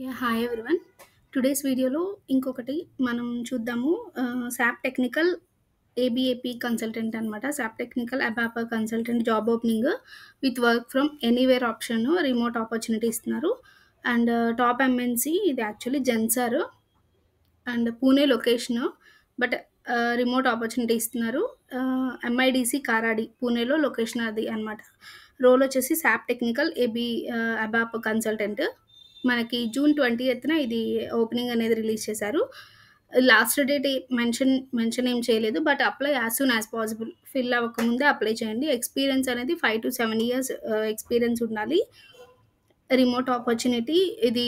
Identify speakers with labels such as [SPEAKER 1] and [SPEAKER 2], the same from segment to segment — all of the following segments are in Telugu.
[SPEAKER 1] యాహ్! Hi everyone. టుడేస్ వీడియోలో ఇంకొకటి మనం చూద్దాము. సాప్ టెక్నికల్ ఏబీఏపీ కన్సల్టెంట్ అనమాట. SAP technical ABAP consultant job opening with work from anywhere option, remote opportunity ఇస్తున్నారు. అండ్ టాప్ ఎంఎన్‌సి ఇది actually Zensar and Pune location. But remote opportunity ఇస్తున్నారు. ఎంఐడీసీ కారాడి పూణేలో లొకేషన్ అది అనమాట. రోల్ వచ్చేసి సాప్ టెక్నికల్ అబాప్ కన్సల్టెంట్. మనకి జూన్ 20న ఇది ఓపెనింగ్ అనేది రిలీజ్ చేశారు. లాస్ట్ డేట్ మెన్షన్ ఏం చేయలేదు. But apply as soon as possible. Fill అవ్వకముందే అప్లై చేయండి. ఎక్స్‌పీరియన్స్ అనేది 5-7 ఇయర్స్ ఎక్స్‌పీరియన్స్ ఉండాలి. రిమోట్ ఆపర్చునిటీ ఇది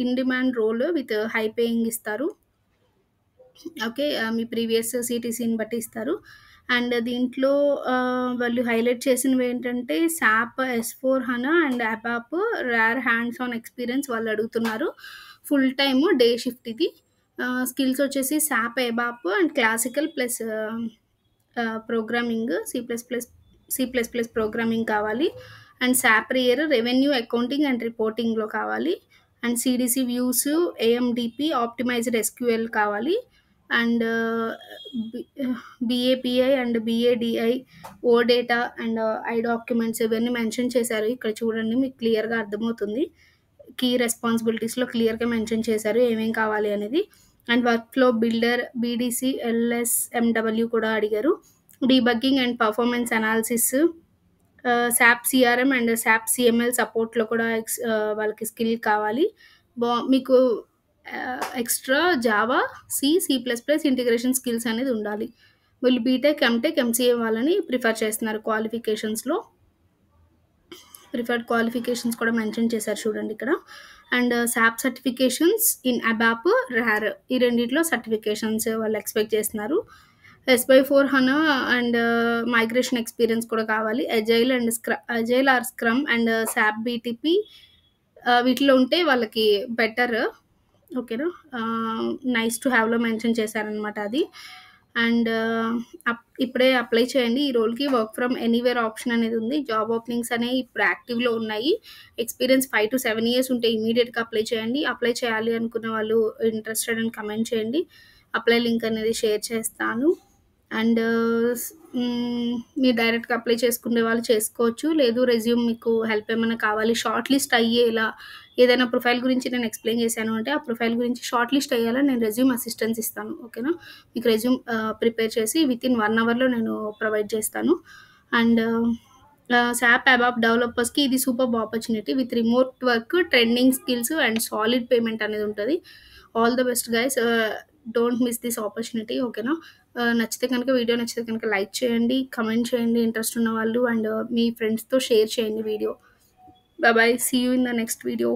[SPEAKER 1] in demand role with high paying ఇస్తారు. ఓకే. మీ ప్రీవియస్ సీటీసీని బట్టి ఇస్తారు. అండ్ దీంట్లో వాళ్ళు హైలైట్ చేసినవేంటంటే SAP S/4HANA and ABAP RAP hands on experience వాళ్ళు అడుగుతున్నారు. ఫుల్ టైమ్ డే షిఫ్ట్ ఇది. స్కిల్స్ వచ్చేసి SAP ABAP and classical plus programming సి++ ప్రోగ్రామింగ్ కావాలి. And SAP rear revenue accounting and రిపోర్టింగ్‌లో కావాలి. And CDC views, AMDP, optimised SQL కావాలి. And BAPI and BADI, OData and I documents ఇవన్నీ మెన్షన్ చేశారు. ఇక్కడ చూడండి మీకు క్లియర్‌గా అర్థమవుతుంది. కీ రెస్పాన్సిబిలిటీస్‌లో క్లియర్‌గా మెన్షన్ చేశారు ఏమేం కావాలి అనేది. And workflow builder, BDC, LSMW కూడా అడిగారు. Debugging and performance analysis, SAP CRM and SAP CML సపోర్ట్‌లో కూడా వాళ్ళకి స్కిల్ కావాలి. మీకు ఎక్స్ట్రా జావా, సి++ ఇంటిగ్రేషన్ స్కిల్స్ అనేది ఉండాలి. వీళ్ళు బీటెక్, ఎంటెక్, ఎంసీఏ వాళ్ళని ప్రిఫర్ చేస్తున్నారు క్వాలిఫికేషన్స్‌లో. ప్రిఫర్డ్ క్వాలిఫికేషన్స్ కూడా మెన్షన్ చేశారు చూడండి ఇక్కడ. And SAP certifications in ABAP, RAP ఈ రెండిట్లో సర్టిఫికేషన్స్ వాళ్ళు ఎక్స్‌పెక్ట్ చేస్తున్నారు. S/4HANA అండ్ మైగ్రేషన్ ఎక్స్‌పీరియన్స్ కూడా కావాలి. Agile or scrum and SAP BTP వీటిలో ఉంటే వాళ్ళకి బెటర్. ఓకేనా. నైస్ టు హ్యావ్‌లో మెన్షన్ చేశారనమాట అది. అండ్ ఇప్పుడే అప్లై చేయండి. ఈ రోల్‌కి వర్క్ ఫ్రమ్ ఎనీవేర్ ఆప్షన్ అనేది ఉంది. జాబ్ ఓపెనింగ్స్ అనేవి ఇప్పుడు యాక్టివ్‌లో ఉన్నాయి. ఎక్స్‌పీరియన్స్ 5-7 ఇయర్స్ ఉంటే ఇమ్మీడియేట్‌గా అప్లై చేయండి. అప్లై చేయాలి అనుకున్న వాళ్ళు ఇంట్రెస్టెడ్ అని కమెంట్ చేయండి. అప్లై లింక్ అనేది షేర్ చేస్తాను. అండ్ మీరు డైరెక్ట్‌గా అప్లై చేసుకునే వాళ్ళు చేసుకోవచ్చు. లేదు రెజ్యూమ్ మీకు హెల్ప్ ఏమైనా కావాలి, షార్ట్ లిస్ట్ అయ్యేలా ఏదైనా ప్రొఫైల్ గురించి నేను ఎక్స్‌ప్లెయిన్ చేశాను అంటే, ఆ ప్రొఫైల్ గురించి షార్ట్ లిస్ట్ అయ్యేలా నేను రెజ్యూమ్ అసిస్టెన్స్ ఇస్తాను. ఓకేనా. మీకు రెజ్యూమ్ ప్రిపేర్ చేసి వితిన్ 1 అవర్‌లో నేను ప్రొవైడ్ చేస్తాను. అండ్ సాప్ అబాప్ డెవలపర్స్‌కి ఇది superb opportunity with remote work, trending skills and solid payment అనేది ఉంటది. All the best guys. Don't miss this opportunity. ఓకేనా. వీడియో నచ్చితే కనుక లైక్ చేయండి, కమెంట్ చేయండి ఇంట్రెస్ట్ ఉన్న వాళ్ళు. అండ్ మీ ఫ్రెండ్స్‌తో షేర్ చేయండి video. Bye. See you in the next video.